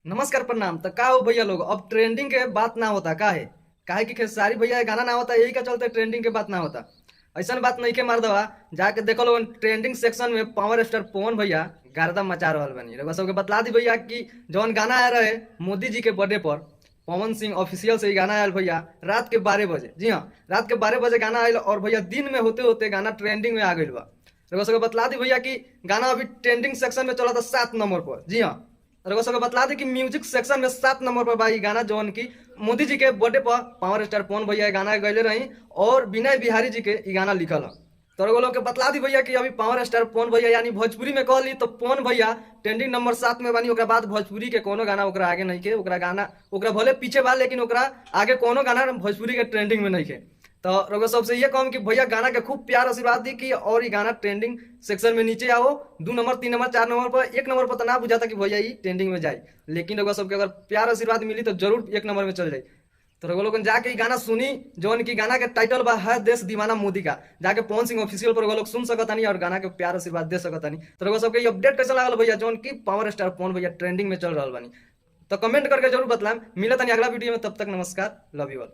नमस्कार प्रणाम। तो का हो भैया लोग, अब ट्रेंडिंग के बात ना होता काहे कि खेसारी भैया के गाना ना होता, यही का चलते ट्रेंडिंग के बात ना होता। ऐसा बात नहीं के मार दवा। जाके देखो लोग ट्रेंडिंग सेक्शन में पावर स्टार पवन भैया गर्दम मचा रहल बनी। रउआ सबके बतला दी भैया कि जौन गाना आया रहे मोदी जी के बर्थडे पर, पवन सिंह ऑफिशियल से ही गाना आयल भैया रात के 12 बजे। जी हाँ, रात के 12 बजे गाना आयल और भैया दिन में होते होते गाना ट्रेंडिंग में आ गई बा। रउआ सबके बतला दी भैया कि गाना अभी ट्रेंडिंग सेक्शन में चला था 7 नंबर पर। जी हाँ, रउआ सबके बतला दी कि म्यूजिक सेक्शन में 7 नंबर पर बा ई गाना, जौन की मोदी जी के बर्थडे पर पावर स्टार पवन भैया ये गाना गैले रही और विनय बिहारी जी के ई गाना लिखल है। तो रउआ लोग के बतला दी भैया कि अभी पावर स्टार पवन भैया यानी भोजपुरी में कहली तो पवन भैया ट्रेंडिंग नंबर 7 में बानी। ओकरा बाद भोजपुरी के कोनो गाना ओकरा आगे नहीं के, ओकरा गाना ओकरा भले पीछे बा लेकिन ओकरा आगे कोनो गाना भोजपुरी के ट्रेंडिंग में नहीं के। तो रउआ सबसे ये कहम कि भैया गाना के खूब प्यार आशीर्वाद दी कि और ये गाना ट्रेंडिंग सेक्शन में नीचे आओ 2 नंबर 3 नंबर 4 नंबर पर। 1 नंबर पर तो ना बुझाता कि भैया ये ट्रेंडिंग में जाए, लेकिन रउआ सबके अगर प्यार आशीर्वाद मिली तो जरूर 1 नंबर में चल जाए। तो रउआ लोगन जाके ई गाना सुनी, जौन की गाना के टाइटल बा है देश दीवाना मोदी का। जाके पवन सिंह ऑफिशियल पर रउआ लोग सुन सकतानी और गाना के प्यार आशीर्वाद दे सकतानी। तो रउआ सबके ये अपडेट कैसा लागल भैया, जौन की पावर स्टार पवन भैया ट्रेंडिंग में चल रहा बानी, तो कमेंट करके जरूर बतलाएं। मिलत अगला वीडियो में, तब तक नमस्कार, लव यू ऑल।